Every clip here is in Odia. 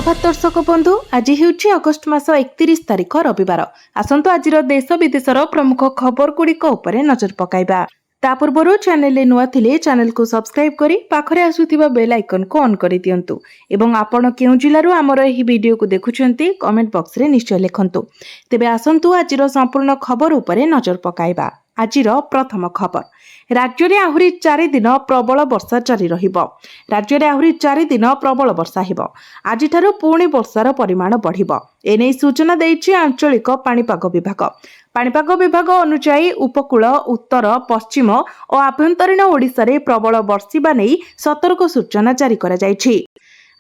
सुप्रभात दर्शक बंधु। आज हेउछि अगस्ट मास 31 तारिख रविवार। आसंतु आज देश विदेशर प्रमुख खबर गुड़िक उपरे नजर पकाइबा। ता पूर्व चैनल नुआ थिले चैनल को सब्सक्राइब करी पाखरे आसुथिबा बेल आइकन को ऑन करि दियंतु एवं आपण केउ जिल्लारु हमर एही वीडियो को देखुछंती कमेंट बॉक्स रे निश्चय लिखंतु। तेबे आसंतु आजिर संपूर्ण खबर उपरे नजर पकाइबा। आजिर प्रथम खबर, राज्य में आहुरी 4 दिन प्रबल वर्षा जारी रहिबो। राज्य में आहुरी 4 दिन प्रबल वर्षा हेबो। आज पुणी वर्षार परिमाण बढ़िबो। एने सूचना देइछि आंचलिक पाणीपाग विभाग। पाणीपाग विभाग अनुसार उपकूल, उत्तर, पश्चिम और आभ्यंतरीण ओडिशा रे प्रबल वर्षिबा नै सतर्क सूचना जारी करा जाइछि।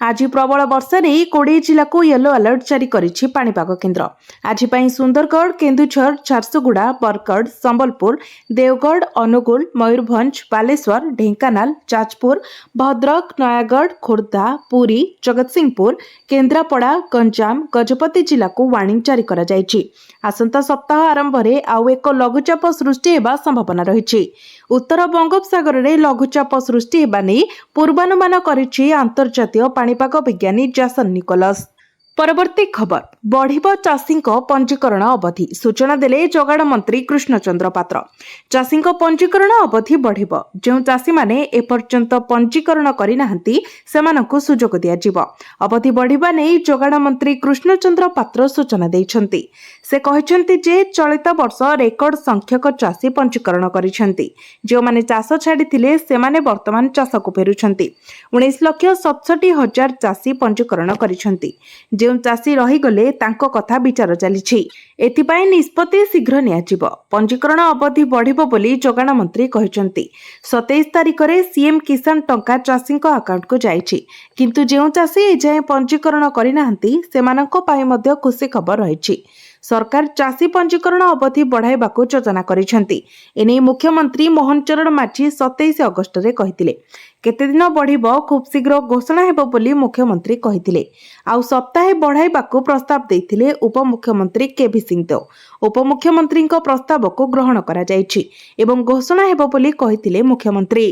आज प्रबल वर्षा नहीं 20 जिला को येलो अलर्ट जारी करिछि पाणीपाग केन्द्र। आज पई सुंदरगढ़, केन्दुझर, झारसुगुड़ा, बरगढ़, संबलपुर, देवगढ़, अनुगुल, मयूरभंज, बालेश्वर, ढेंकानाल, जाजपुर, भद्रक, नयागढ़, खोर्धा, पुरी, जगतसिंहपुर, केन्द्रापड़ा, गंजाम, गजपति जिला को वार्निंग जारी करा जाइछि। आसंता सप्ताह आरंभ रे आउ एक लघुचाप सृष्टि हेबा संभावना रहिछि। उत्तर बंगोपसागर रे लघुचाप सृष्टि हेबा नै पूर्वानुमान करिछि अंतर्जातीय पाणीपाग विज्ञानी जैसन निकोलस। परवर्ती खबर, बढ़िबो चाषींको पंजीकरण अवधि। सूचना देले जोगाड़ मंत्री कृष्णचंद्र पात्र। चाषींको पंजीकरण अवधि बढ़िबो। जो चाषी माने एपर्यंत पंजीकरण करि नाहंती सेमानकु सुजोग दिया जिवो। अवधि बढ़िबा नै जोगाड़ मंत्री कृष्णचंद्र पात्र सूचना दैछंती। से कहिसंती जे चलित वर्ष रेकर्ड संख्यक चाषी पंजीकरण करिसंती। जो माने चाष छाडिथिले सेमाने वर्तमान चाषकु फेरुछंती। 19,67,000 चाषी पंजीकरण करिसंती। जो चाषी रहीगले तांको कथा विचार चलीछि। एथिपाई निष्पत्ति शीघ्र नियाजिबो। पंजीकरण अवधि बढ़िबो बोली जोगाण मंत्री कहिसंती। 27 तारिख रे सीएम किसान टंका चाषींको अकाउंट को जाइछि, किंतु जो चाषी एजाए पंजीकरण करिनाहंती सेमानंको पाई मध्य खुशी खबर रहिछि। सरकार चाषी पंजीकरण अवधि बढ़ाइबाकू योजना करिसंती। एने मुख्यमंत्री मोहन चरण माझी 27 अगस्ट रे कहिथिले। केते दिन बढ़िबो खूब शीघ्र घोषणा हेबो बोली मुख्यमंत्री कहिथिले। आउ सप्ताहे बढ़ाइबाकू प्रस्ताव देइथिले उपमुख्यमंत्री केभी सिंहदेव। उपमुख्यमंत्रीको प्रस्ताव को ग्रहण करा जाइछि एवं घोषणा हेबो बोली कहिथिले मुख्यमंत्री।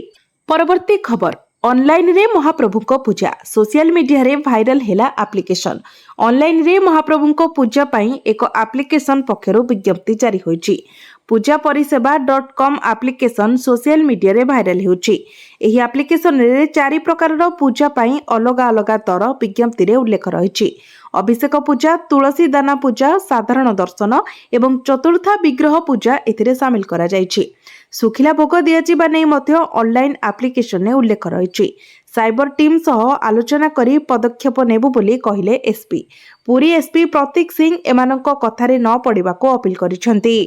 परवर्ती खबर, ऑनलाइन रे महाप्रभुको पूजा। सोशल मीडिया रे भाइरल हेला एप्लिकेशन। ऑनलाइन रे महाप्रभुको पूजा पई एक एप्लिकेशन पक्षरु विज्ञप्ति जारी होईछि। पूजा परिसेवा .com एप्लिकेशन सोशल मीडिया रे भाइरल होउछि। एही एप्लिकेशन रे 4 प्रकार पूजा पई अलग अलग दर विज्ञप्ति रे उल्लेख रहिछि। अभिषेक पूजा, तुलसी दाना पूजा, साधारण दर्शन एवं चतुर्था विग्रह पूजा एथिरे शामिल करा जाइछि। सुखिला भोग दियाजिबा नै मध्य ऑनलाइन एप्लिकेशन ने उल्लेख रहिछि। साइबर टीम सह आलोचना करी पदक्षेप नेबु बोली कहिले एसपी। पुरी एसपी प्रतीक सिंह एमानंको कथारे न पड़िबाको अपील करिसंती।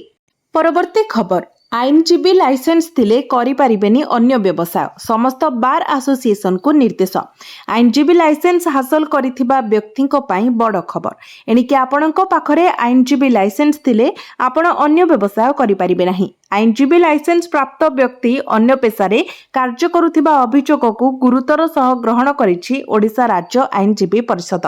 परवर्ती खबर, आईनजीबी लाइसेंस थिले करि पारिबेनी अन्य व्यवसाय। समस्त बार एसोसिएशन को निर्देश। आईनजीबी लाइसेंस हासिल करिथिबा व्यक्तिंको पई बड़ खबर। एनिके आपणको पाखरे आईनजीबी लाइसेंस थिले आपण अन्य व्यवसाय करि पारिबे नाही। आईनजीबी लाइसेंस प्राप्त व्यक्ति अन्य पेशारे कार्य करुथिबा अभियोग को गुरुतर सह ग्रहण करिछि ओडिशा राज्य आईनजीबी परिषद।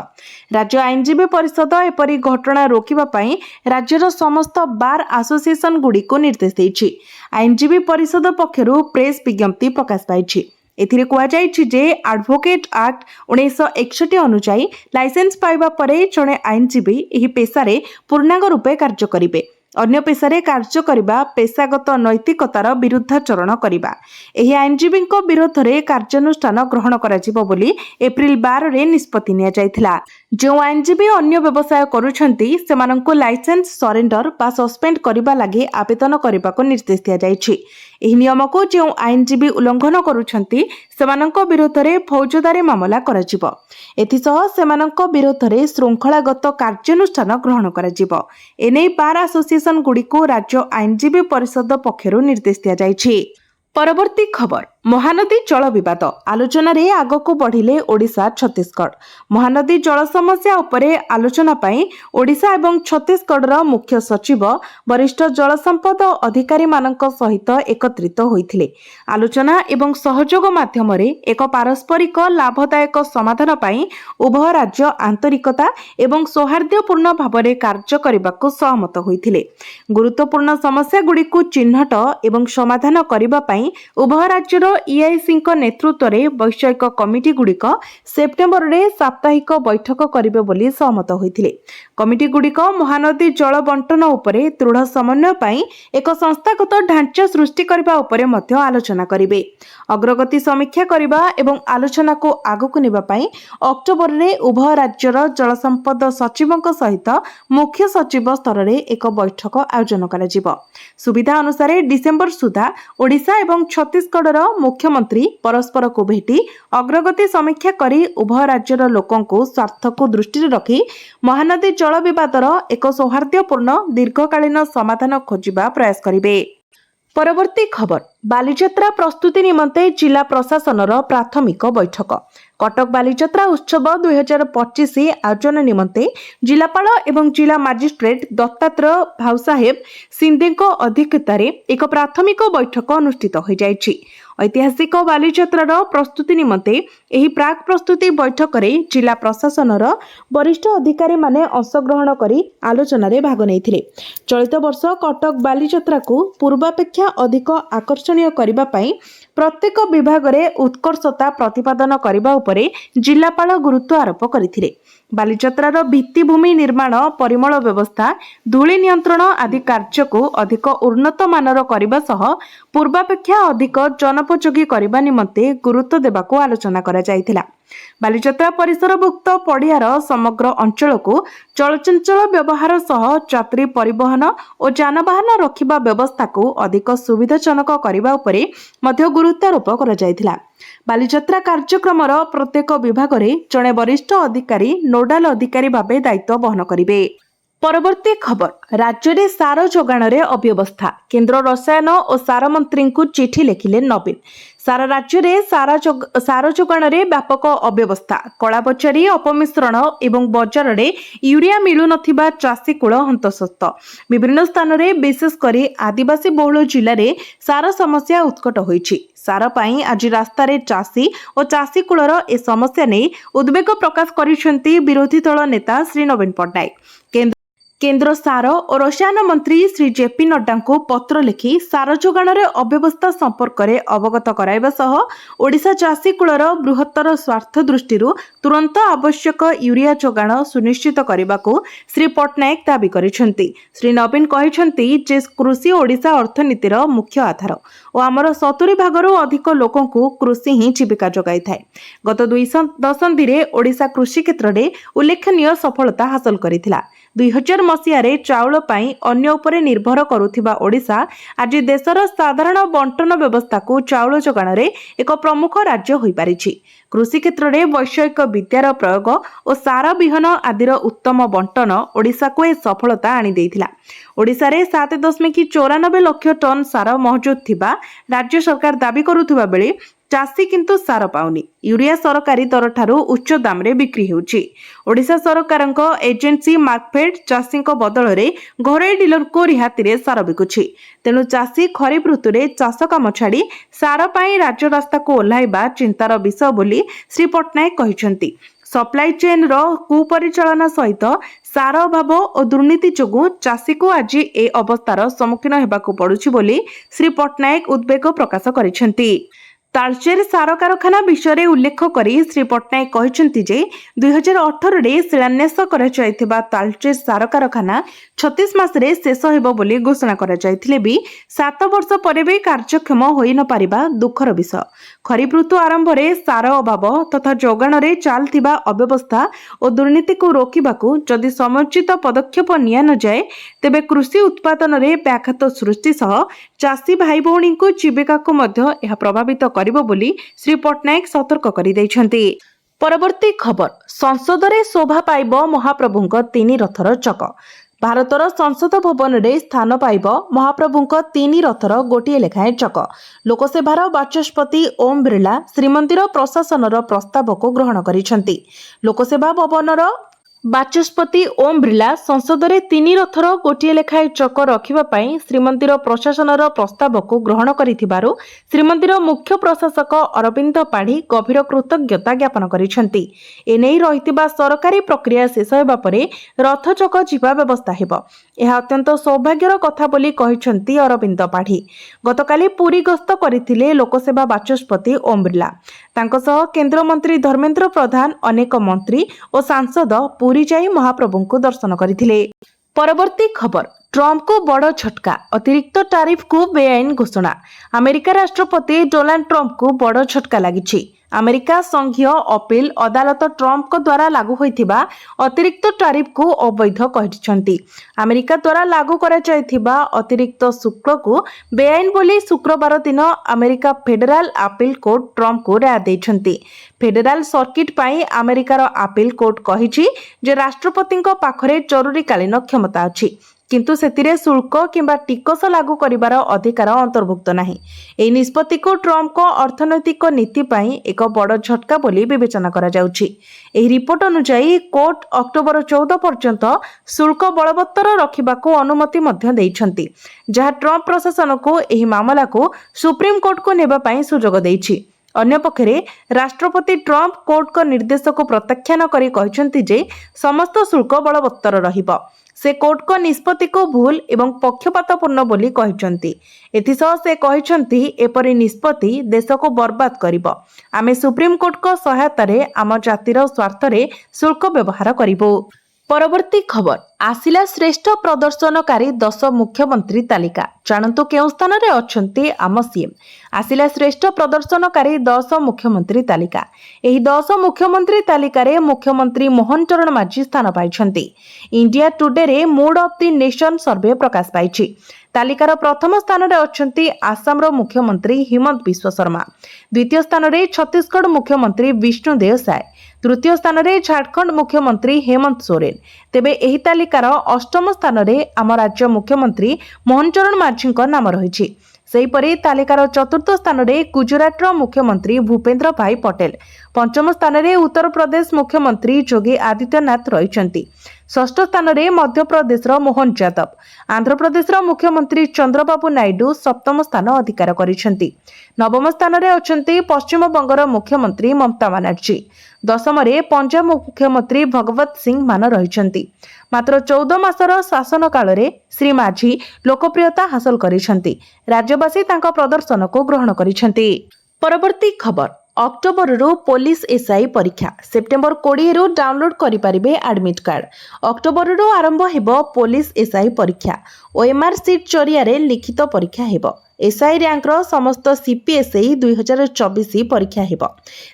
राज्य आईनजीबी परिषद एपरि घटना रोकिबा पई राज्यर समस्त बार एसोसिएशन गुडी को निर्देश दैछि। आईनजीबी परिषद पक्षरु प्रेस विज्ञप्ति प्रकाश पाइछि। एथिरे कुआ जाइछि जे एडवोकेट एक्ट 1961 अनुसार लाइसेंस पाइबा परे जणे आईनजीबी एही पेशारे पूर्णांग रूपे कार्य करिवे। अन्य पेशारे कार्य करिबा पेशागत नैतिकतार विरुद्धाचरण करिबा। एही आईनजीबींको विरोधरे कार्यानुष्ठान ग्रहण कराजिबो बोली एप्रिल 12 रे निष्पत्ति निया जायथिला। जो आईनजीबी अन्य व्यवसाय करूछंती सेमानंको लाइसेंस सरेंडर बा सस्पेंड करिबा लागि आवेदन करिबाको निर्देश दिया जायछि। एही नियम को जो आईनजीबी उल्लंघन करूछंती सेमानंको विरोधरे फौजदारी मामला कराजिबो। एथिसह सेमानंको विरोधरे श्रृंखलागत कार्यानुष्ठान ग्रहण कराजिबो। एनै बार एसोसिएशन गुडी को राज्य आईनजीबी परिषद पक्षरु निर्देश दिया जायछि। परवर्ती खबर, महानदी जल विवाद। आलोचना रे आग को बढ़िले ओडिशा छत्तीसगढ़। महानदी जल समस्या उपरे आलोचना पई ओडिशा एवं छत्तीसगढ़ मुख्य सचिव वरिष्ठ जल संपद अधिकारी मानक सहित एकत्रित होइथिले। आलोचना एवं सहयोग माध्यम रे एक पारस्परिक लाभदायक समाधान पई उभय राज्य आंतरिकता एवं सौहार्दपूर्ण भावरे कार्य करबाको सहमत होइथिले। गुरुत्वपूर्ण समस्या गुडी को चिन्हट एवं समाधान करबा पई उभय राज्यर EIC नेतृत्व में वैषयिक कमिटी गुड़िक सेप्टेम्बर में साप्ताहिक बैठक करिवे बोली सहमत होइथिले। कमिटी गुड़िक महानदी जल बंटन उपरे दृढ़ समन्वय पाई एक संस्थागत ढांचा सृष्टि करबा उपरे मध्य आलोचना करिवे। अग्रगति समीक्षा करबा एवं आलोचना को आगकु नेबा पाई अक्टोबर में उभय राज्यर जल संपद सचिवक सहित मुख्य सचिव स्तर में एक बैठक आयोजन करा। सुविधा अनुसार डिसेम्बर सुधा ओडिशा एवं छत्तीसगढ़ मुख्यमंत्री परस्पर को भेटी अग्रगति समीक्षा करी उभय राज्यर लोकंकु स्वार्थ को दृष्टि रखी महानदी जल विवादर एक सौहार्द्यपूर्ण दीर्घकालीन समाधान खोजिबा प्रयास करिवे। परवर्ती खबर बालीजात्रा प्रस्तुति निमंते जिला प्रशासनर प्राथमिक बैठक। कटक बालीजात्रा उत्सव 2025 आयोजन निमंते जिलापाल एवं जिला मजिस्ट्रेट दत्तात्रेय भाउसाहेब सिंधेको अध्यक्षतार एक प्राथमिक बैठक अनुष्ठित हो जाइछि। ऐतिहासिक बालीजात्रार प्रस्तुति निमंते एही प्राक प्रस्तुति बैठक में जिला प्रशासनर वरिष्ठ अधिकारी माने अंशग्रहण करी आलोचना रे भाग नेइथिले। चलित वर्ष कटक बालीजात्रा को पूर्वापेक्षा अधिक आकर्षणीय करिबा पई प्रत्येक विभाग रे उत्कर्षता प्रतिपादन करबा उपरे जिलापाल गुरुत्व आरोप करथिले। बालीजात्रार भित्तिभूमि निर्माण परिमल व्यवस्था धूଳି नियंत्रण आदि कार्य को अधिक उन्नत मानर करबा सह पूर्वापेक्षा अधिक जनोपयोगी करबा निमंते गुरुत्व देबाको आलोचना करा जायथिला। बालीजात्रा परिसरभुक्त पड़ियार समग्र अंचल को चलचंचल व्यवहार सह यात्री परिवहन और जानवाहन रखिबा व्यवस्था को अधिक सुविधाजनक करबा उपरे मध्य गुरुत्वारोप करा जायथिला। बालीजात्रा कार्यक्रमर प्रत्येक विभाग रे जणे वरिष्ठ अधिकारी नोडाल अधिकारी भाबे दायित्व वहन करिवे। परवर्ती खबर राज्य में सार जोगाण रे अव्यवस्था केंद्र रसायन और सार मंत्री को चिठी लिखिले नवीन। सारा राज्य में सार जोगाण रे व्यापक अव्यवस्था कलाबजारी अपमिश्रण एवं बजार में यूरिया मिलु नथिबा चाषी कूल हंतसस्त। विभिन्न स्थान में विशेषकर आदिवासी बहुल जिले में सार समस्या उत्कट होइछि। सार पाई आज रास्ता रे चाषी और चाषी कूलर ए समस्या नहीं उद्वेग प्रकाश करिसेंती विरोधी दल नेता श्री नवीन पट्टनायक। केंद्र सार और रसायन मंत्री श्री जेपी नड्डा को पत्र लिखि सार जोगाण रे अव्यवस्था संपर्क में अवगत कराइबा सह ओडिशा चाषी कूलर बृहत्तर स्वार्थ दृष्टि तुरंत आवश्यक यूरिया जोगाण सुनिश्चित करने को श्री पट्टनायक दाबी करिसेंती। श्री नवीन कहिसेंती जे कृषि ओडिशा अर्थनीतिर मुख्य आधार और आमर 70 भागरू अधिक लोकों को कृषि ही जीविका जोगाई थाए। गत 2 दशंधि रे ओडिशा कृषि क्षेत्र में उल्लेखनीय सफलता हासिल करिथिला। 2000 मसीह चाउल पाई अन्य उपरे निर्भर करुथिबा ओडिशा आज देशर साधारण बंटन व्यवस्था को चाउल जोगाण रे एक प्रमुख राज्य होई पारिछि। कृषि क्षेत्र में वैषयिक विद्यार प्रयोग और सार विहन आदिर उत्तम बंटन ओडिशा को ए सफलता आनी देइथिला। ओडिशा रे 7.94 लाख टन सार मौजूद थिबा राज्य सरकार दाबी करुथिबा बेले चाषी किंतु सार पाउनी। यूरिया सरकारी दर ठारू उच्च दाम रे बिक्री हेउछि। ओडिशा सरकारक एजेंसी मार्कफेड चाषी बदल रे घरोई डीलर को रिहाती रे सार बिकुछि। तेणु चाषी खरीफ ऋतु रे चाष काम छाड़ी सार पाई राज्य रास्ता को ओह्लाइबा चिंतार विषय बोली श्री पट्टनायक कहिसेंती। सप्लाई चेन रो कुपरिचालना सहित सार अभाव और दुर्नीति जोगु चाषी को आज ए अवस्थार सम्मुखीन हेबाकु पड़ुछि बोली श्री पट्टनायक उद्वेग प्रकाश करिसेंती। तालचेर सार कारखाना विषय में उल्लेख करी श्री पट्टनायक कहते जे 2018 रे शिलान्यास करा जायथिबा तालचेर सार कारखाना 36 मास रे शेष हेबो बोली घोषणा करा जायथिले भी 7 वर्ष पर भी कार्यक्षम होई न पारिबा दुखर विषय। खरीफ ऋतु आरंभ रे सार अभाव तथा जोगाण रे चालथिबा अव्यवस्था और दुर्नीति को रोकिबाकू जदि समुचित पदक्षेप निया न जाए तेबे कृषि उत्पादन रे व्याघात सृष्टि सह चाषी भाई भौणी को जीविका को मध्य यह प्रभावित करिबो बोली श्री पट्टनायक सतर्क करि दैछन्ती। परवर्ती खबर संसद रे शोभा पाइब महाप्रभुंक 3 रथर चक। भारतर संसद भवन रे स्थान पाइब महाप्रभुंक 3 रथर गोटे लेखाएं चक। लोकसेवार बाचस्पति ओम बिरला श्रीमंदिर प्रशासनर प्रस्ताव को ग्रहण करिसेंती। लोकसेवा भवनर ବାଚସ୍ପତି ଓମ୍ ବିର୍ଲା ସଂସଦରେ 3 ରଥର ଗୋଟିଏ ଲେଖାଏଁ ଚକ ରଖିବା ପାଇଁ ଶ୍ରୀମନ୍ଦିର ପ୍ରଶାସନର ପ୍ରସ୍ତାବକୁ ଗ୍ରହଣ କରିଥିବାରୁ ଶ୍ରୀମନ୍ଦିର ମୁଖ୍ୟ ପ୍ରଶାସକ ଅରବିନ୍ଦ ପାଢ଼ୀ ଗଭୀର କୃତଜ୍ଞତା ଜ୍ଞାପନ କରିଛନ୍ତି। ଏନେଇ ରହିଥିବା ସରକାରୀ ପ୍ରକ୍ରିୟା ଶେଷ ହେବା ପରେ ରଥଚକ ଯିବା ବ୍ୟବସ୍ଥା ହେବ। ଏହା ଅତ୍ୟନ୍ତ ସୌଭାଗ୍ୟର କଥା ବୋଲି କହିଛନ୍ତି ଅରବିନ୍ଦ ପାଢ଼ୀ। ଗତକାଲି ପୁରୀ ଗସ୍ତ କରିଥିଲେ ଲୋକସେବା ବାଚସ୍ପତି ଓମ୍ ବିର୍ଲା। ତାଙ୍କ ସହ କେନ୍ଦ୍ରମନ୍ତ୍ରୀ ଧର୍ମେନ୍ଦ୍ର ପ୍ରଧାନ, ଅନେକ ମନ୍ତ୍ରୀ ଓ ସାଂସଦ ପୁରୀ ଯାଇ ମହାପ୍ରଭୁଙ୍କୁ ଦର୍ଶନ କରିଥିଲେ। ପରବର୍ତ୍ତୀ ଖବର, ଟ୍ରମ୍ପଙ୍କୁ ବଡ଼ ଝଟକା, ଅତିରିକ୍ତ ଟାରିଫକୁ ବେଆଇନ ଘୋଷଣା। ଆମେରିକା ରାଷ୍ଟ୍ରପତି ଡୋନାଲ୍ଡ ଟ୍ରମ୍ପଙ୍କୁ ବଡ଼ ଝଟକା ଲାଗିଛି। ଆମେରିକା ସଂଘୀୟ ଅପିଲ ଅଦାଲତ ଟ୍ରମ୍ପଙ୍କ ଦ୍ୱାରା ଲାଗୁ ହୋଇଥିବା ଅତିରିକ୍ତ ଟାରିଫକୁ ଅବୈଧ କହିଛନ୍ତି। ଆମେରିକା ଦ୍ୱାରା ଲାଗୁ କରାଯାଇଥିବା ଅତିରିକ୍ତ ଶୁଳ୍କକୁ ବେଆଇନ ବୋଲି ଶୁକ୍ରବାର ଦିନ ଆମେରିକା ଫେଡେରାଲ ଆପିଲ କୋର୍ଟ ଟ୍ରମ୍ପଙ୍କୁ ରାୟ ଦେଇଛନ୍ତି। ଫେଡେରାଲ ସର୍କିଟ ପାଇଁ ଆମେରିକାର ଆପିଲ କୋର୍ଟ କହିଛି ଯେ ରାଷ୍ଟ୍ରପତିଙ୍କ ପାଖରେ ଜରୁରୀକାଳୀନ କ୍ଷମତା ଅଛି, କିନ୍ତୁ ସେଥିରେ ଶୁଳ୍କ କିମ୍ବା ଟିକସ ଲାଗୁ କରିବାର ଅଧିକାର ଅନ୍ତର୍ଭୁକ୍ତ ନାହିଁ। ଏହି ନିଷ୍ପତ୍ତିକୁ ଟ୍ରମ୍ପଙ୍କ ଅର୍ଥନୈତିକ ନୀତି ପାଇଁ ଏକ ବଡ଼ ଝଟକା ବୋଲି ବିବେଚନା କରାଯାଉଛି। ଏହି ରିପୋର୍ଟ ଅନୁଯାୟୀ କୋର୍ଟ ଅକ୍ଟୋବର 14 ପର୍ଯ୍ୟନ୍ତ ଶୁଳ୍କ ବଳବତ୍ତର ରଖିବାକୁ ଅନୁମତି ମଧ୍ୟ ଦେଇଛନ୍ତି, ଯାହା ଟ୍ରମ୍ପ ପ୍ରଶାସନକୁ ଏହି ମାମଲାକୁ ସୁପ୍ରିମକୋର୍ଟକୁ ନେବା ପାଇଁ ସୁଯୋଗ ଦେଇଛି। ଅନ୍ୟପକ୍ଷରେ ରାଷ୍ଟ୍ରପତି ଟ୍ରମ୍ପ କୋର୍ଟଙ୍କ ନିର୍ଦ୍ଦେଶକୁ ପ୍ରତ୍ୟାଖ୍ୟାନ କରି କହିଛନ୍ତି ଯେ ସମସ୍ତ ଶୁଳ୍କ ବଳବତ୍ତର ରହିବ। ସେ କୋର୍ଟଙ୍କ ନିଷ୍ପତ୍ତିକୁ ଭୁଲ ଏବଂ ପକ୍ଷପାତପୂର୍ଣ୍ଣ ବୋଲି କହିଛନ୍ତି। ଏଥିସହ ସେ କହିଛନ୍ତି ଏପରି ନିଷ୍ପତ୍ତି ଦେଶକୁ ବର୍ବାଦ କରିବ। ଆମେ ସୁପ୍ରିମକୋର୍ଟଙ୍କ ସହାୟତାରେ ଆମ ଜାତିର ସ୍ୱାର୍ଥରେ ଶୁଳ୍କ ବ୍ୟବହାର କରିବୁ। ପରବର୍ତ୍ତୀ ଖବର, ଆସିଲା ଶ୍ରେଷ୍ଠ ପ୍ରଦର୍ଶନକାରୀ 10 ମୁଖ୍ୟମନ୍ତ୍ରୀ ତାଲିକା। ଜାଣନ୍ତୁ କେଉଁ ସ୍ଥାନରେ ଅଛନ୍ତି ଆମ ସିଏମ୍। ଆସିଲା ଶ୍ରେଷ୍ଠ ପ୍ରଦର୍ଶନକାରୀ 10 ମୁଖ୍ୟମନ୍ତ୍ରୀ ତାଲିକା। ଏହି 10 ମୁଖ୍ୟମନ୍ତ୍ରୀ ତାଲିକାରେ ମୁଖ୍ୟମନ୍ତ୍ରୀ ମୋହନ ଚରଣ ମାଝୀ ସ୍ଥାନ ପାଇଛନ୍ତି। ଇଣ୍ଡିଆ ଟୁଡେରେ mood of the nation survey ପ୍ରକାଶ ପାଇଛି। ତାଲିକାର ପ୍ରଥମ ସ୍ଥାନରେ ଅଛନ୍ତି ଆସାମର ମୁଖ୍ୟମନ୍ତ୍ରୀ ହିମନ୍ତ ବିଶ୍ବ ଶର୍ମା। ଦ୍ୱିତୀୟ ସ୍ଥାନରେ ଛତିଶଗଡ଼ ମୁଖ୍ୟମନ୍ତ୍ରୀ ବିଷ୍ଣୁଦେଓ ସାଏ। ତୃତୀୟ ସ୍ଥାନରେ ଝାଡ଼ଖଣ୍ଡ ମୁଖ୍ୟମନ୍ତ୍ରୀ ହେମନ୍ତ ସୋରେନ। ତେବେ ଏହି ତାଲିକାର ଅଷ୍ଟମ ସ୍ଥାନରେ ଆମ ରାଜ୍ୟ ମୁଖ୍ୟମନ୍ତ୍ରୀ ମୋହନ ଚରଣ ମାଝୀଙ୍କ ନାମ ରହିଛି। ସେହିପରି ତାଲିକାର ଚତୁର୍ଥ ସ୍ଥାନରେ ଗୁଜରାଟର ମୁଖ୍ୟମନ୍ତ୍ରୀ ଭୂପେନ୍ଦ୍ର ଭାଇ ପଟେଲ। ପଞ୍ଚମ ସ୍ଥାନରେ ଉତ୍ତରପ୍ରଦେଶ ମୁଖ୍ୟମନ୍ତ୍ରୀ ଯୋଗୀ ଆଦିତ୍ୟନାଥ ରହିଛନ୍ତି। ଷଷ୍ଠ ସ୍ଥାନରେ ମଧ୍ୟପ୍ରଦେଶର ମୋହନ ଯାଦବ। ଆନ୍ଧ୍ରପ୍ରଦେଶର ମୁଖ୍ୟମନ୍ତ୍ରୀ ଚନ୍ଦ୍ରବାବୁ ନାଇଡୁ ସପ୍ତମ ସ୍ଥାନ ଅଧିକାର କରିଛନ୍ତି। ନବମ ସ୍ଥାନରେ ଅଛନ୍ତି ପଶ୍ଚିମବଙ୍ଗର ମୁଖ୍ୟମନ୍ତ୍ରୀ ମମତା ବାନାର୍ଜୀ। ଦଶମରେ ପଞ୍ଜାବ ମୁଖ୍ୟମନ୍ତ୍ରୀ ଭଗବତ ସିଂ ମାନ ରହିଛନ୍ତି। ମାତ୍ର 14 ମାସର ଶାସନ କାଳରେ ଶ୍ରୀ ମାଝୀ ଲୋକପ୍ରିୟତା ହାସଲ କରିଛନ୍ତି। ରାଜ୍ୟବାସୀ ତାଙ୍କ ପ୍ରଦର୍ଶନକୁ ଗ୍ରହଣ କରିଛନ୍ତି। ପରବର୍ତ୍ତୀ ଖବର, ଅକ୍ଟୋବରରୁ ପୋଲିସ ଏସ୍ଆଇ ପରୀକ୍ଷା। ସେପ୍ଟେମ୍ବର 20ରୁ ଡାଉନଲୋଡ୍ କରିପାରିବେ ଆଡମିଟ୍ କାର୍ଡ। ଅକ୍ଟୋବରରୁ ଆରମ୍ଭ ହେବ ପୋଲିସ ଏସ୍ଆଇ ପରୀକ୍ଷା। ଓଏମ୍ଆର୍ ସିଟ୍ ଜରିଆରେ ଲିଖିତ ପରୀକ୍ଷା ହେବ। ଏସ୍ଆଇ ର୍ୟାଙ୍କର ସମସ୍ତ ସିପିଏସ୍ଆଇ 2024 ପରୀକ୍ଷା ହେବ।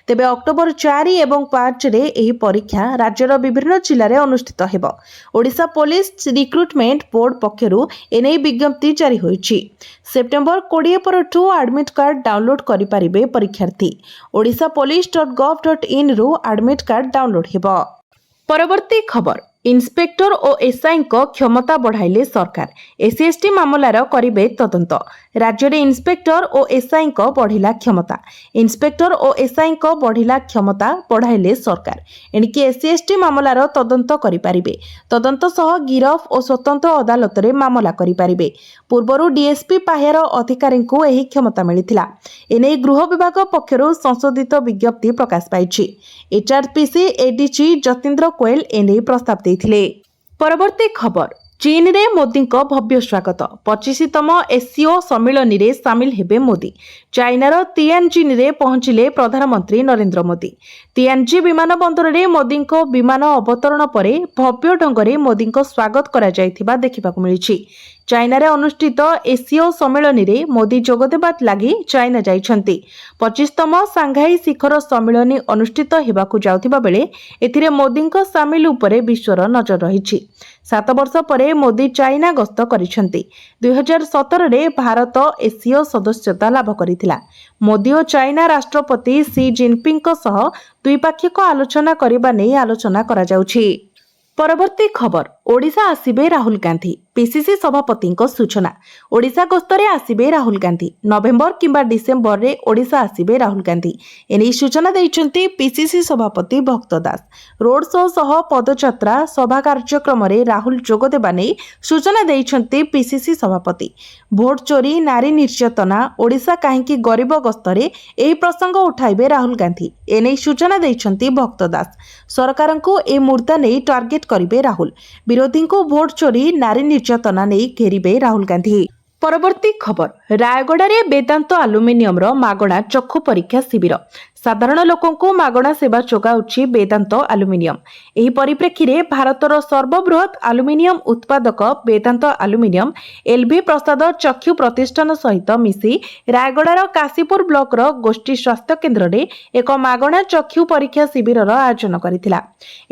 ତେବେ ଅକ୍ଟୋବର 4 ଏବଂ 5ରେ ଏହି ପରୀକ୍ଷା ରାଜ୍ୟର ବିଭିନ୍ନ ଜିଲ୍ଲାରେ ଅନୁଷ୍ଠିତ ହେବ। ଓଡ଼ିଶା ପୋଲିସ ରିକ୍ରୁଟମେଣ୍ଟ ବୋର୍ଡ ପକ୍ଷରୁ ଏନେଇ ବିଜ୍ଞପ୍ତି ଜାରି ହୋଇଛି। ସେପ୍ଟେମ୍ବର 20 ପରଠୁ ଆଡମିଟ୍ କାର୍ଡ ଡାଉନଲୋଡ୍ କରିପାରିବେ ପରୀକ୍ଷାର୍ଥୀ। odishapolice.gov.inରୁ ଆଡମିଟ୍ କାର୍ଡ ଡାଉନଲୋଡ୍ ହେବ। ପରବର୍ତ୍ତୀ ଖବର, ଇନ୍ସପେକ୍ଟର ଓ ଏସ୍ଆଇଙ୍କ କ୍ଷମତା ବଢ଼ାଇଲେ ସରକାର। ଏସ୍ସି/ଏସ୍ଟି ମାମଲାର କରିବେ ତଦନ୍ତ। ରାଜ୍ୟରେ ଇନ୍ସପେକ୍ଟର ଓ ଏସ୍ଆଇଙ୍କ ବଢ଼ିଲା କ୍ଷମତା। ଇନ୍ସପେକ୍ଟର ଓ ଏସ୍ଆଇଙ୍କ ବଢ଼ିଲା କ୍ଷମତା ବଢ଼ାଇଲେ ସରକାର। ଏଣିକି ଏସ୍ସି/ଏସ୍ଟି ମାମଲାର ତଦନ୍ତ କରିପାରିବେ। ତଦନ୍ତ ସହ ଗିରଫ ଓ ସ୍ୱତନ୍ତ୍ର ଅଦାଲତରେ ମାମଲା କରିପାରିବେ। ପୂର୍ବରୁ ଡିଏସ୍ପି ପାହ୍ୟାର ଅଧିକାରୀଙ୍କୁ ଏହି କ୍ଷମତା ମିଳିଥିଲା। ଏନେଇ ଗୃହ ବିଭାଗ ପକ୍ଷରୁ ସଂଶୋଧିତ ବିଜ୍ଞପ୍ତି ପ୍ରକାଶ ପାଇଛି। ଏଚ୍ଆର୍ପିସି ଏଡିଜି ଯତୀନ୍ଦ୍ର କୋଏଲ ଏନେଇ ପ୍ରସ୍ତାବ ଦେଇଥିଲେ। ପରବର୍ତ୍ତୀ ଖବର, ଚୀନରେ ମୋଦିଙ୍କ ଭବ୍ୟ ସ୍ୱାଗତ। 25ତମ ଏସ୍ସିଓ ସମ୍ମିଳନୀରେ ସାମିଲ ହେବେ ମୋଦି। ଚାଇନାର ତିଆନଜିନରେ ପହଞ୍ଚିଲେ ପ୍ରଧାନମନ୍ତ୍ରୀ ନରେନ୍ଦ୍ର ମୋଦି। ତିଆନଜି ବିମାନ ବନ୍ଦରରେ ମୋଦିଙ୍କ ବିମାନ ଅବତରଣ ପରେ ଭବ୍ୟ ଢଙ୍ଗରେ ମୋଦିଙ୍କ ସ୍ୱାଗତ କରାଯାଇଥିବା ଦେଖିବାକୁ ମିଳିଛି। ଚାଇନାରେ ଅନୁଷ୍ଠିତ ଏସ୍ସିଓ ସମ୍ମିଳନୀରେ ମୋଦି ଯୋଗଦେବା ଲାଗି ଚାଇନା ଯାଇଛନ୍ତି। 25ତମ ସାଂଘାଇ ଶିଖର ସମ୍ମିଳନୀ ଅନୁଷ୍ଠିତ ହେବାକୁ ଯାଉଥିବା ବେଳେ ଏଥିରେ ମୋଦିଙ୍କ ସାମିଲ ଉପରେ ବିଶ୍ୱର ନଜର ରହିଛି। 7 ବର୍ଷ ପରେ ମୋଦି ଚାଇନା ଗସ୍ତ କରିଛନ୍ତି। 2017ରେ ଭାରତ ଏସ୍ସିଓ ସଦସ୍ୟତା ଲାଭ କରିଥିଲା। ମୋଦି ଓ ଚାଇନା ରାଷ୍ଟ୍ରପତି ସି ଜିନପିଙ୍ଗଙ୍କ ସହ ଦ୍ୱିପାକ୍ଷିକ ଆଲୋଚନା କରିବା ନେଇ ଆଲୋଚନା କରାଯାଉଛି। ପରବର୍ତ୍ତୀ ଖବର, ଓଡ଼ିଶା ଆସିବେ ରାହୁଲ ଗାନ୍ଧୀ। ପିସିସି ସଭାପତିଙ୍କ ସୂଚନା। ଓଡ଼ିଶା ଗସ୍ତରେ ଆସିବେ ରାହୁଲ ଗାନ୍ଧୀ। ନଭେମ୍ବର କିମ୍ବା ଡିସେମ୍ବରରେ ଓଡ଼ିଶା ଆସିବେ ରାହୁଲ ଗାନ୍ଧୀ। ଏନେଇ ସୂଚନା ଦେଇଛନ୍ତି ପିସିସି ସଭାପତି ଭକ୍ତ ଦାସ। ରୋଡ୍ ଶୋ ସହ ପଦଯାତ୍ରା ସଭା କାର୍ଯ୍ୟକ୍ରମରେ ରାହୁଲ ଯୋଗ ଦେବା ନେଇ ସୂଚନା ଦେଇଛନ୍ତି ପିସିସି ସଭାପତି। ଭୋଟ ଚୋରି, ନାରୀ ନିର୍ଯାତନା, ଓଡ଼ିଶା କାହିଁକି ଗରିବ ଗସ୍ତରେ ଏହି ପ୍ରସଙ୍ଗ ଉଠାଇବେ ରାହୁଲ ଗାନ୍ଧୀ। ଏନେଇ ସୂଚନା ଦେଇଛନ୍ତି ଭକ୍ତ ଦାସ। ସରକାରଙ୍କୁ ଏ ମୁଦ୍ଦା ନେଇ ଟାର୍ଗେଟ କରିବେ ରାହୁଲ। ବିରୋଧୀଙ୍କୁ ଭୋଟ ଚୋରି, ନାରୀ ନିର୍ଯାତନା ନେଇ ଘେରିବେ ରାହୁଲ ଗାନ୍ଧୀ। ପରବର୍ତ୍ତୀ ଖବର, ରାୟଗଡ଼ାରେ ବେଦାନ୍ତ ଆଲୁମିନିୟମର ମାଗଣା ଚକ୍ଷୁ ପରୀକ୍ଷା ଶିବିର। ସାଧାରଣ ଲୋକଙ୍କୁ ମାଗଣା ସେବା ଯୋଗାଉଛି ବେଦାନ୍ତ ଆଲୁମିନିୟମ। ଏହି ପରିପ୍ରେକ୍ଷୀରେ ଭାରତର ସର୍ବବୃହତ ଆଲୁମିନିୟମ ଉତ୍ପାଦକ ବେଦାନ୍ତ ଆଲୁମିନିୟମ ଏଲ୍ଭି ପ୍ରସାଦ ଚକ୍ଷୁ ପ୍ରତିଷ୍ଠାନ ସହିତ ମିଶି ରାୟଗଡ଼ାର କାଶୀପୁର ବ୍ଲକର ଗୋଷ୍ଠୀ ସ୍ୱାସ୍ଥ୍ୟ କେନ୍ଦ୍ରରେ ଏକ ମାଗଣା ଚକ୍ଷୁ ପରୀକ୍ଷା ଶିବିରର ଆୟୋଜନ କରିଥିଲା।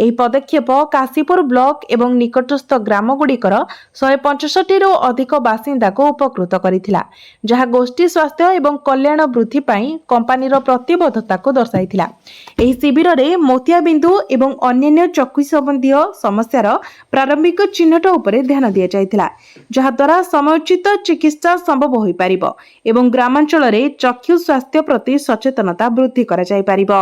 ଏହି ପଦକ୍ଷେପ କାଶୀପୁର ବ୍ଲକ ଏବଂ ନିକଟସ୍ଥ ଗ୍ରାମଗୁଡ଼ିକର 165ରୁ ଅଧିକ ବାସିନ୍ଦାଙ୍କୁ ଉପକୃତ କରିଥିଲା, ଯାହା ଗୋଷ୍ଠୀ ସ୍ୱାସ୍ଥ୍ୟ ଏବଂ କଲ୍ୟାଣ ବୃଦ୍ଧି ପାଇଁ କମ୍ପାନୀର ପ୍ରତିବଦ୍ଧତାକୁ ଦର୍ଶାଇଥିଲା। ଏହି ଶିବିରରେ ମୋତିଆବିନ୍ଦୁ ଏବଂ ଅନ୍ୟାନ୍ୟ ଚକ୍ଷୁ ସମ୍ବନ୍ଧୀୟ ସମସ୍ୟାର ପ୍ରାରମ୍ଭିକ ଚିହ୍ନଟ ଉପରେ ଧ୍ୟାନ ଦିଆଯାଇଥିଲା, ଯାହାଦ୍ୱାରା ସମୟୋଚିତ ଚିକିତ୍ସା ସମ୍ଭବ ହୋଇପାରିବ ଏବଂ ଗ୍ରାମାଞ୍ଚଳରେ ଚକ୍ଷୁ ସ୍ୱାସ୍ଥ୍ୟ ପ୍ରତି ସଚେତନତା ବୃଦ୍ଧି କରାଯାଇପାରିବ।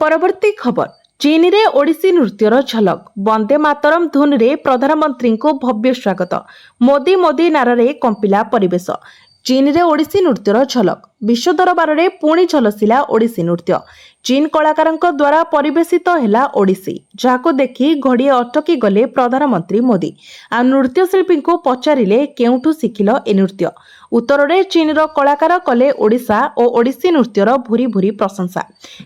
ପରବର୍ତ୍ତୀ ଖବର, ଚୀନରେ ଓଡ଼ିଶୀ ନୃତ୍ୟର ଝଲକ। ବନ୍ଦେ ମାତରମ୍ ଧୁନରେ ପ୍ରଧାନମନ୍ତ୍ରୀଙ୍କୁ ଭବ୍ୟ ସ୍ୱାଗତ। ମୋଦି ମୋଦି ନାରାରେ କମ୍ପିଲା ପରିବେଶ। ଚୀନରେ ଓଡ଼ିଶୀ ନୃତ୍ୟର ଝଲକ। ବିଶ୍ୱ ଦରବାରରେ ପୁଣି ଝଲସିଲା ଓଡ଼ିଶୀ ନୃତ୍ୟ। ଚୀନ କଳାକାରଙ୍କ ଦ୍ୱାରା ପରିବେଷିତ ହେଲା ଓଡ଼ିଶୀ, ଯାହାକୁ ଦେଖି ଘଡ଼ିଏ ଅଟକି ଗଲେ ପ୍ରଧାନମନ୍ତ୍ରୀ ମୋଦି। ଆଉ ନୃତ୍ୟଶିଳ୍ପୀଙ୍କୁ ପଚାରିଲେ, କେଉଁଠୁ ଶିଖିଲ ଏ ନୃତ୍ୟ? ଉତ୍ତରରେ ଚୀନର କଳାକାର କଲେ ଓଡ଼ିଶା ଓ ଓଡ଼ିଶୀ ନୃତ୍ୟର ଭୁରି ଭୁରି ପ୍ରଶଂସା।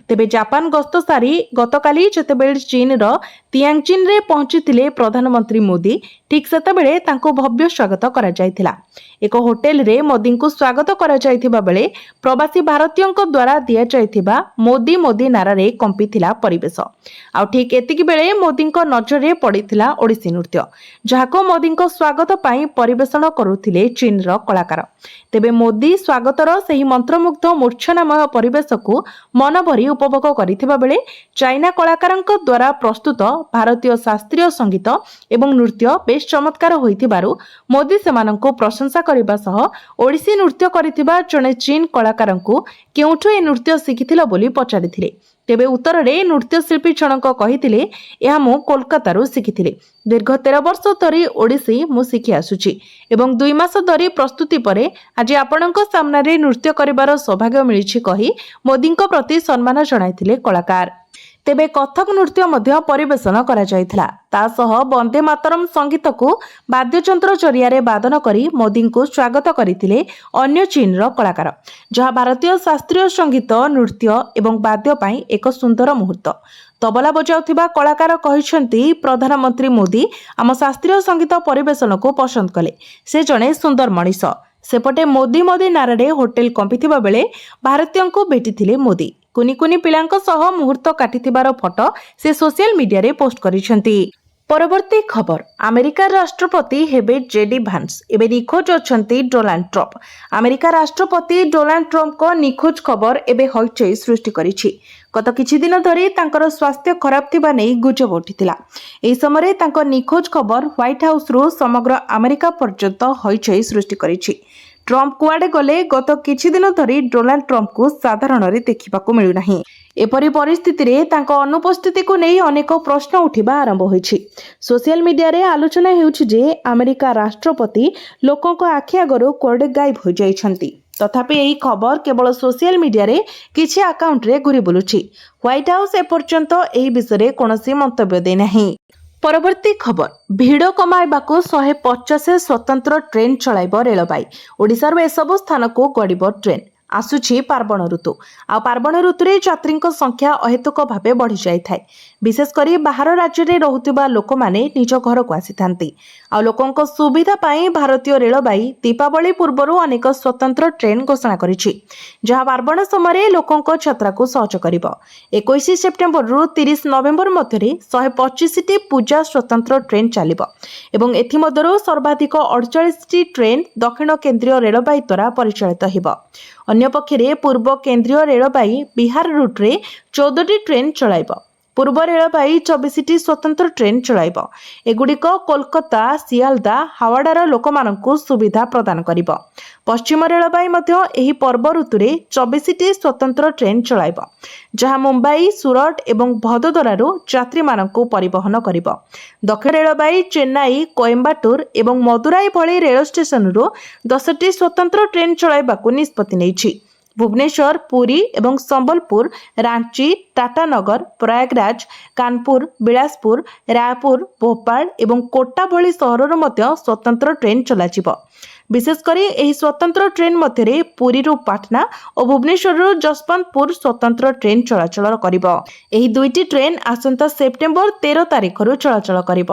ତେବେ ଜାପାନ ଗସ୍ତ ସାରି ଗତକାଲି ଯେତେବେଳେ ଚୀନର ତିଆଂଜିନରେ ପହଞ୍ଚିଥିଲେ ପ୍ରଧାନମନ୍ତ୍ରୀ ମୋଦି, ଠିକ୍ ସେତେବେଳେ ତାଙ୍କୁ ଭବ୍ୟ ସ୍ୱାଗତ କରାଯାଇଥିଲା। ଏକ ହୋଟେଲରେ ମୋଦିଙ୍କୁ ସ୍ୱାଗତ କରାଯାଇଥିବା ବେଳେ ପ୍ରବାସୀ ଭାରତୀୟଙ୍କ ଦ୍ୱାରା ଦିଆଯାଇଥିବା ମୋଦି ମୋଦି ନାରାରେ କମ୍ପିଥିଲା ପରିବେଶ। ଆଉ ଠିକ୍ ଏତିକି ବେଳେ ମୋଦିଙ୍କ ନଜରରେ ପଡ଼ିଥିଲା ଓଡ଼ିଶୀ ନୃତ୍ୟ, ଯାହାକୁ ମୋଦିଙ୍କ ସ୍ୱାଗତ ପାଇଁ ପରିବେଷଣ କରୁଥିଲେ ଚୀନର କଳାକାର। ତେବେ ମୋଦି ସ୍ୱାଗତର ସେହି ମନ୍ତ୍ରମୁଗ୍ଧ ମୂର୍ଚ୍ଛନାମୟ ପରିବେଶକୁ ମନଭରି ଉପଭୋଗ କରିଥିବା ବେଳେ ଚାଇନା କଳାକାରଙ୍କ ଦ୍ୱାରା ପ୍ରସ୍ତୁତ ଭାରତୀୟ ଶାସ୍ତ୍ରୀୟ ସଙ୍ଗୀତ ଏବଂ ନୃତ୍ୟ ବେଶ୍ ଚମତ୍କାର ହୋଇଥିବାରୁ ମୋଦି ସେମାନଙ୍କୁ ପ୍ରଶଂସା କରିବା ସହ ଓଡ଼ିଶୀ ନୃତ୍ୟ କରିଥିବା ଜଣେ ଚୀନ କଳାକାରଙ୍କୁ କେଉଁଠୁ ଏ ନୃତ୍ୟ ଶିଖିଥିଲ ବୋଲି ପଚାରିଥିଲେ। ତେବେ ଉତ୍ତରରେ ନୃତ୍ୟଶିଳ୍ପୀ ଜଣକ କହିଥିଲେ, ଏହା ମୁଁ କୋଲକାତାରୁ ଶିଖିଥିଲି। ଦୀର୍ଘ 13 ବର୍ଷ ଧରି ଓଡ଼ିଶୀ ମୁଁ ଶିଖି ଆସୁଛି ଏବଂ 2 ମାସ ଧରି ପ୍ରସ୍ତୁତି ପରେ ଆଜି ଆପଣଙ୍କ ସାମ୍ନାରେ ନୃତ୍ୟ କରିବାର ସୌଭାଗ୍ୟ ମିଳିଛି କହି ମୋଦିଙ୍କ ପ୍ରତି ସମ୍ମାନ ଜଣାଇଥିଲେ କଳାକାର। ତେବେ କଥକ ନୃତ୍ୟ ମଧ୍ୟ ପରିବେଷଣ କରାଯାଇଥିଲା। ତା ସହ ବନ୍ଦେ ମାତରମ୍ ସଙ୍ଗୀତକୁ ବାଦ୍ୟଯନ୍ତ୍ର ଜରିଆରେ ବାଦନ କରି ମୋଦିଙ୍କୁ ସ୍ୱାଗତ କରିଥିଲେ ଅନ୍ୟ ଚୀନର କଳାକାର, ଯାହା ଭାରତୀୟ ଶାସ୍ତ୍ରୀୟ ସଙ୍ଗୀତ, ନୃତ୍ୟ ଏବଂ ବାଦ୍ୟ ପାଇଁ ଏକ ସୁନ୍ଦର ମୁହୂର୍ତ୍ତ। ତବଲା ବଜାଉଥିବା କଳାକାର କହିଛନ୍ତି, ପ୍ରଧାନମନ୍ତ୍ରୀ ମୋଦି ଆମ ଶାସ୍ତ୍ରୀୟ ସଙ୍ଗୀତ ପରିବେଷଣକୁ ପସନ୍ଦ କଲେ। ସେ ଜଣେ ସୁନ୍ଦର ମଣିଷ। ସେପଟେ ମୋଦି ମୋଦି ନାରାରେ ହୋଟେଲ କମ୍ପିଥିବା ବେଳେ ଭାରତୀୟଙ୍କୁ ଭେଟିଥିଲେ ମୋଦି। କୁନି କୁନି ପିଲାଙ୍କ ସହ ମୁହୂର୍ତ୍ତ କାଟିଥିବାର ଫଟୋ ସେ ସୋସିଆଲ ମିଡିଆରେ ପୋଷ୍ଟ କରିଛନ୍ତି। ପରବର୍ତ୍ତୀ ଖବର, ଆମେରିକା ରାଷ୍ଟ୍ରପତି ହେବେ ଜେଡି ଭାନ୍ସ। ଏବେ ନିଖୋଜ ଅଛନ୍ତି ଡୋନାଲ୍ଡ ଟ୍ରମ୍ପ। ଆମେରିକା ରାଷ୍ଟ୍ରପତି ଡୋନାଲ୍ଡ ଟ୍ରମ୍ପଙ୍କ ନିଖୋଜ ଖବର ଏବେ ହଇଚଇ ସୃଷ୍ଟି କରିଛି। ଗତ କିଛି ଦିନ ଧରି ତାଙ୍କର ସ୍ୱାସ୍ଥ୍ୟ ଖରାପ ଥିବା ନେଇ ଗୁଜବ ଉଠିଥିଲା। ଏହି ସମୟରେ ତାଙ୍କ ନିଖୋଜ ଖବର ହ୍ୱାଇଟ୍ ହାଉସରୁ ସମଗ୍ର ଆମେରିକା ପର୍ଯ୍ୟନ୍ତ ହଇଚଇ ସୃଷ୍ଟି କରିଛି। ଟ୍ରମ୍ପ କୁଆଡ଼େ ଗଲେ? ଗତ କିଛି ଦିନ ଧରି ଡୋନାଲ୍ଡ ଟ୍ରମ୍ପଙ୍କୁ ସାଧାରଣରେ ଦେଖିବାକୁ ମିଳୁନାହିଁ। ଏପରି ପରିସ୍ଥିତିରେ ତାଙ୍କ ଅନୁପସ୍ଥିତିକୁ ନେଇ ଅନେକ ପ୍ରଶ୍ନ ଉଠିବା ଆରମ୍ଭ ହୋଇଛି। ସୋସିଆଲ ମିଡିଆରେ ଆଲୋଚନା ହେଉଛି ଯେ ଆମେରିକା ରାଷ୍ଟ୍ରପତି ଲୋକଙ୍କ ଆଖି ଆଗରୁ କୁଆଡ଼େ ଗାୟବ ହୋଇଯାଇଛନ୍ତି। ତଥାପି ଏହି ଖବର କେବଳ ସୋସିଆଲ ମିଡିଆରେ କିଛି ଆକାଉଣ୍ଟରେ ଘୁରି ବୁଲୁଛି। ହ୍ୱାଇଟ୍ ହାଉସ୍ ଏପର୍ଯ୍ୟନ୍ତ ଏହି ବିଷୟରେ କୌଣସି ମନ୍ତବ୍ୟ ଦେଇନାହିଁ। ପରବର୍ତ୍ତୀ ଖବର, ଭିଡ଼ କମାଇବାକୁ 150 ସ୍ୱତନ୍ତ୍ର ଟ୍ରେନ୍ ଚଳାଇବ ରେଳବାଇ। ଓଡ଼ିଶାରୁ ଏସବୁ ସ୍ଥାନକୁ ଗଡ଼ିବ ଟ୍ରେନ୍। ଆସୁଛି ପାର୍ବଣ ଋତୁ। ଆଉ ପାର୍ବଣ ଋତୁରେ ଯାତ୍ରୀଙ୍କ ସଂଖ୍ୟା ଅହେତୁକ ଭାବେ ବଢ଼ିଯାଇଥାଏ। ବିଶେଷ କରି ବାହାର ରାଜ୍ୟରେ ରହୁଥିବା ଲୋକମାନେ ନିଜ ଘରକୁ ଆସିଥାନ୍ତି। ଆଉ ଲୋକଙ୍କ ସୁବିଧା ପାଇଁ ଭାରତୀୟ ରେଳବାଇ ଦୀପାବଳି ପୂର୍ବରୁ ଅନେକ ସ୍ୱତନ୍ତ୍ର ଟ୍ରେନ୍ ଘୋଷଣା କରିଛି, ଯାହା ପାର୍ବଣ ସମୟରେ ଲୋକଙ୍କ ଯାତ୍ରାକୁ ସହଜ କରିବ। 21 ସେପ୍ଟେମ୍ବରରୁ 30 ନଭେମ୍ବର ମଧ୍ୟରେ 125ଟି ପୂଜା ସ୍ୱତନ୍ତ୍ର ଟ୍ରେନ୍ ଚାଲିବ ଏବଂ ଏଥିମଧ୍ୟରୁ ସର୍ବାଧିକ 48ଟି ଟ୍ରେନ୍ ଦକ୍ଷିଣ କେନ୍ଦ୍ରୀୟ ରେଳବାଇ ଦ୍ୱାରା ପରିଚାଳିତ ହେବ। ଅନ୍ୟପକ୍ଷରେ ପୂର୍ବ କେନ୍ଦ୍ରୀୟ ରେଳବାଇ ବିହାର ରୁଟ୍ରେ 14ଟି ଟ୍ରେନ୍ ଚଳାଇବ। ପୂର୍ବ ରେଳବାଇ 24ଟି ସ୍ୱତନ୍ତ୍ର ଟ୍ରେନ୍ ଚଳାଇବ। ଏଗୁଡ଼ିକ କୋଲକାତା, ସିଆଲଦା, ହାୱାଡାର ଲୋକମାନଙ୍କୁ ସୁବିଧା ପ୍ରଦାନ କରିବ। ପଶ୍ଚିମ ରେଳବାଇ ମଧ୍ୟ ଏହି ପର୍ବ ଋତୁରେ 24ଟି ସ୍ୱତନ୍ତ୍ର ଟ୍ରେନ୍ ଚଳାଇବ, ଯାହା ମୁମ୍ବାଇ, ସୁରଟ ଏବଂ ଭଦୋଦରାରୁ ଯାତ୍ରୀମାନଙ୍କୁ ପରିବହନ କରିବ। ଦକ୍ଷିଣ ରେଳବାଇ ଚେନ୍ନାଇ, କୋଏମ୍ବାଟୁର ଏବଂ ମଦୁରାଇ ଭଳି ରେଳ ଷ୍ଟେସନରୁ 10ଟି ସ୍ୱତନ୍ତ୍ର ଟ୍ରେନ୍ ଚଳାଇବାକୁ ନିଷ୍ପତ୍ତି ନେଇଛି। ଭୁବନେଶ୍ୱର, ପୁରୀ ଏବଂ ସମ୍ବଲପୁର, ରାଞ୍ଚି, ଟାଟାନଗର, ପ୍ରୟାଗରାଜ, କାନପୁର, ବିଳାସପୁର, ରାୟପୁର, ଭୋପାଳ ଏବଂ କୋଟା ଭଳି ସହରରୁ ମଧ୍ୟ ସ୍ୱତନ୍ତ୍ର ଟ୍ରେନ୍ ଚଲାଯିବ। ବିଶେଷ କରି ଏହି ସ୍ୱତନ୍ତ୍ର ଟ୍ରେନ୍ ମଧ୍ୟରେ ପୁରୀରୁ ପାଟନା ଓ ଭୁବନେଶ୍ୱରରୁ ଯଶବନ୍ତପୁର ସ୍ୱତନ୍ତ୍ର ଟ୍ରେନ୍ ଚଳାଚଳ କରିବ। ଏହି ଦୁଇଟି ଟ୍ରେନ୍ ଆସନ୍ତା ସେପ୍ଟେମ୍ବର 13 ତାରିଖରୁ ଚଳାଚଳ କରିବ।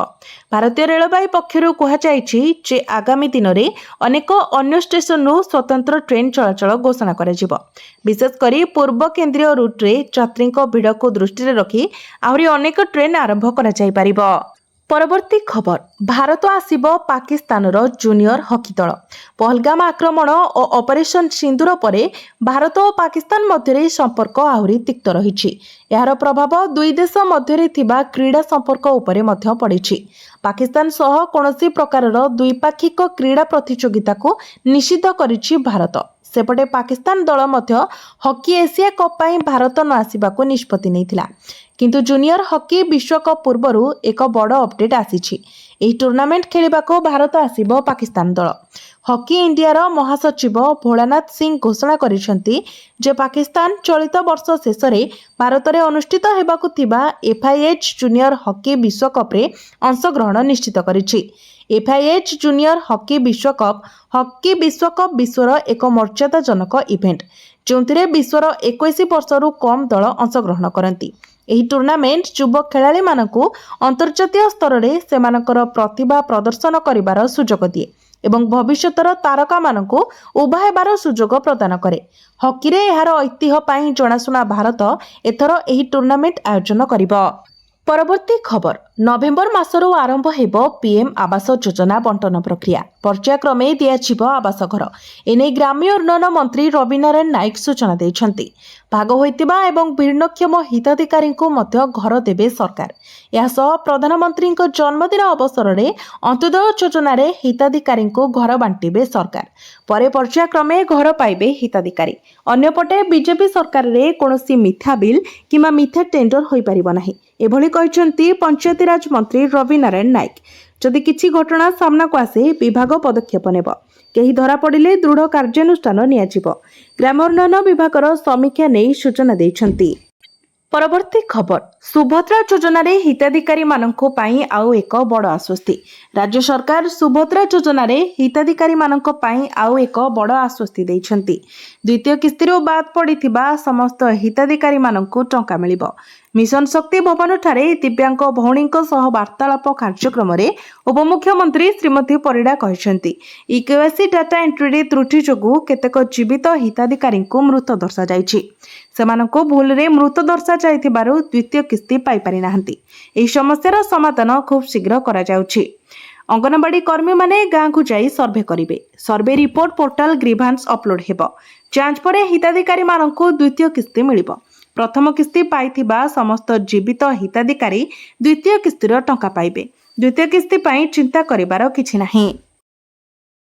ଭାରତୀୟ ରେଳବାଇ ପକ୍ଷରୁ କୁହାଯାଇଛି ଯେ ଆଗାମୀ ଦିନରେ ଅନେକ ଅନ୍ୟ ଷ୍ଟେସନରୁ ସ୍ୱତନ୍ତ୍ର ଟ୍ରେନ୍ ଚଳାଚଳ ଘୋଷଣା କରାଯିବ। ବିଶେଷ କରି ପୂର୍ବ କେନ୍ଦ୍ରୀୟ ରୁଟ୍ରେ ଯାତ୍ରୀଙ୍କ ଭିଡ଼କୁ ଦୃଷ୍ଟିରେ ରଖି ଆହୁରି ଅନେକ ଟ୍ରେନ୍ ଆରମ୍ଭ କରାଯାଇପାରିବ। ପରବର୍ତ୍ତୀ ଖବର, ଭାରତ ଆସିବ ପାକିସ୍ତାନର ଜୁନିୟର ହକି ଦଳ। ପହଲଗାମ ଆକ୍ରମଣ ଓ ଅପରେସନ ସିନ୍ଦୁର ପରେ ଭାରତ ଓ ପାକିସ୍ତାନ ମଧ୍ୟରେ ସମ୍ପର୍କ ଆହୁରି ତିକ୍ତ ରହିଛି। ଏହାର ପ୍ରଭାବ ଦୁଇ ଦେଶ ମଧ୍ୟରେ ଥିବା କ୍ରୀଡ଼ା ସମ୍ପର୍କ ଉପରେ ମଧ୍ୟ ପଡ଼ିଛି। ପାକିସ୍ତାନ ସହ କୌଣସି ପ୍ରକାରର ଦ୍ୱିପାକ୍ଷିକ କ୍ରୀଡ଼ା ପ୍ରତିଯୋଗିତାକୁ ନିଷିଦ୍ଧ କରିଛି ଭାରତ। ସେପଟେ ପାକିସ୍ତାନ ଦଳ ମଧ୍ୟ ହକି ଏସିଆ କପ୍ ପାଇଁ ଭାରତ ନ ଆସିବାକୁ ନିଷ୍ପତ୍ତି ନେଇଥିଲା। କିନ୍ତୁ ଜୁନିୟର ହକି ବିଶ୍ୱକପ୍ ପୂର୍ବରୁ ଏକ ବଡ଼ ଅପଡେଟ୍ ଆସିଛି। ଏହି ଟୁର୍ଣ୍ଣାମେଣ୍ଟ ଖେଳିବାକୁ ଭାରତ ଆସିବ ପାକିସ୍ତାନ ଦଳ। ହକି ଇଣ୍ଡିଆର ମହାସଚିବ ଭୋଳାନାଥ ସିଂ ଘୋଷଣା କରିଛନ୍ତି ଯେ ପାକିସ୍ତାନ ଚଳିତ ବର୍ଷ ଶେଷରେ ଭାରତରେ ଅନୁଷ୍ଠିତ ହେବାକୁ ଥିବା FIH ଜୁନିୟର ହକି ବିଶ୍ୱକପ୍ରେ ଅଂଶଗ୍ରହଣ ନିଶ୍ଚିତ କରିଛି। FIH ଜୁନିୟର ହକି ବିଶ୍ୱକପ୍ ବିଶ୍ୱର ଏକ ମର୍ଯ୍ୟାଦାଜନକ ଇଭେଣ୍ଟ, ଯେଉଁଥିରେ ବିଶ୍ୱର 21 ବର୍ଷରୁ କମ୍ ଦଳ ଅଂଶଗ୍ରହଣ କରନ୍ତି। ଏହି ଟୁର୍ଣ୍ଣାମେଣ୍ଟ ଯୁବ ଖେଳାଳିମାନଙ୍କୁ ଅନ୍ତର୍ଜାତୀୟ ସ୍ତରରେ ସେମାନଙ୍କର ପ୍ରତିଭା ପ୍ରଦର୍ଶନ କରିବାର ସୁଯୋଗ ଦିଏ ଏବଂ ଭବିଷ୍ୟତର ତାରକାମାନଙ୍କୁ ଉଭା ହେବାର ସୁଯୋଗ ପ୍ରଦାନ କରେ। ହକିରେ ଏହାର ଐତିହ୍ୟ ପାଇଁ ଜଣାଶୁଣା ଭାରତ ଏଥର ଏହି ଟୁର୍ଣ୍ଣାମେଣ୍ଟ ଆୟୋଜନ କରିବ। ପରବର୍ତ୍ତୀ ଖବର, ନଭେମ୍ବର ମାସରୁ ଆରମ୍ଭ ହେବ PM ଆବାସ ଯୋଜନା ବଣ୍ଟନ ପ୍ରକ୍ରିୟା। ପର୍ଯ୍ୟାୟକ୍ରମେ ଦିଆଯିବ ଆବାସ ଘର। ଏନେଇ ଗ୍ରାମ୍ୟ ଉନ୍ନୟନ ମନ୍ତ୍ରୀ ରବି ନାରାୟଣ ନାୟକ ସୂଚନା ଦେଇଛନ୍ତି। ଭାଗ ହୋଇଥିବା ଏବଂ ଭିନ୍ନକ୍ଷମ ହିତାଧିକାରୀଙ୍କୁ ମଧ୍ୟ ଘର ଦେବେ ସରକାର। ଏହାସହ ପ୍ରଧାନମନ୍ତ୍ରୀଙ୍କ ଜନ୍ମଦିନ ଅବସରରେ ଅନ୍ତ୍ୟୋଦୟ ଯୋଜନାରେ ହିତାଧିକାରୀଙ୍କୁ ଘର ବାଣ୍ଟିବେ ସରକାର। ପରେ ପର୍ଯ୍ୟାୟକ୍ରମେ ଘର ପାଇବେ ହିତାଧିକାରୀ। ଅନ୍ୟପଟେ ବିଜେପି ସରକାରରେ କୌଣସି ମିଥ୍ୟା ବିଲ୍ କିମ୍ବା ମିଥ୍ୟା ଟେଣ୍ଡର ହୋଇପାରିବ ନାହିଁ, ଏଭଳି କହିଛନ୍ତି ପଞ୍ଚାୟତିରାଜ ମନ୍ତ୍ରୀ ରବି ନାରାୟଣ ନାୟକ। ଯଦି କିଛି ଘଟଣା ସାମ୍ନାକୁ ଆସେ, ବିଭାଗ ପଦକ୍ଷେପ ନେବ। କେହି ଧରାପଡ଼ିଲେ ଦୃଢ଼ କାର୍ଯ୍ୟାନୁଷ୍ଠାନ ନିଆଯିବ। ଗ୍ରାମ ଉନ୍ନୟନ ବିଭାଗର ସମୀକ୍ଷା ନେଇ ସୂଚନା ଦେଇଛନ୍ତି। ପରବର୍ତ୍ତୀ ଖବର, ସୁଭଦ୍ରା ଯୋଜନାରେ ହିତାଧିକାରୀମାନଙ୍କ ପାଇଁ ଆଉ ଏକ ବଡ଼ ଆଶ୍ୱସ୍ତି। ରାଜ୍ୟ ସରକାର ସୁଭଦ୍ରା ଯୋଜନାରେ ହିତାଧିକାରୀମାନଙ୍କ ପାଇଁ ଆଉ ଏକ ବଡ଼ ଆଶ୍ୱସ୍ତି ଦେଇଛନ୍ତି। ଦ୍ୱିତୀୟ କିସ୍ତିରୁ ବାଦ୍ ପଡ଼ିଥିବା ସମସ୍ତ ହିତାଧିକାରୀମାନଙ୍କୁ ଟଙ୍କା ମିଳିବ। ମିଶନ ଶକ୍ତି ଭବନଠାରେ ଦିବ୍ୟାଙ୍ଗ ଭଉଣୀଙ୍କ ସହ ବାର୍ତ୍ତାଳାପ କାର୍ଯ୍ୟକ୍ରମରେ ଉପମୁଖ୍ୟମନ୍ତ୍ରୀ ଶ୍ରୀମତୀ ପରିଡ଼ା କହିଛନ୍ତି, EKYC ଡାଟା ଏଣ୍ଟ୍ରିରେ ତ୍ରୁଟି ଯୋଗୁଁ କେତେକ ଜୀବିତ ହିତାଧିକାରୀଙ୍କୁ ମୃତ ଦର୍ଶାଯାଇଛି। ସେମାନଙ୍କୁ ଭୁଲରେ ମୃତ ଦର୍ଶାଯାଇଥିବାରୁ ଦ୍ୱିତୀୟ କିସ୍ତି ପାଇପାରି ନାହାନ୍ତି। ଏହି ସମସ୍ୟାର ସମାଧାନ ଖୁବ୍ ଶୀଘ୍ର କରାଯାଉଛି। ଅଙ୍ଗନବାଡ଼ି କର୍ମୀମାନେ ଗାଁକୁ ଯାଇ ସର୍ଭେ କରିବେ। Survey report portal grievance upload ହେବ। ଯାଞ୍ଚ ପରେ ହିତାଧିକାରୀମାନଙ୍କୁ ଦ୍ୱିତୀୟ କିସ୍ତି ମିଳିବ। ପ୍ରଥମ କିସ୍ତି ପାଇଥିବା ସମସ୍ତ ଜୀବିତ ହିତାଧିକାରୀ ଦ୍ୱିତୀୟ କିସ୍ତିର ଟଙ୍କା ପାଇବେ। ଦ୍ୱିତୀୟ କିସ୍ତି ପାଇଁ ଚିନ୍ତା କରିବାର କିଛି ନାହିଁ।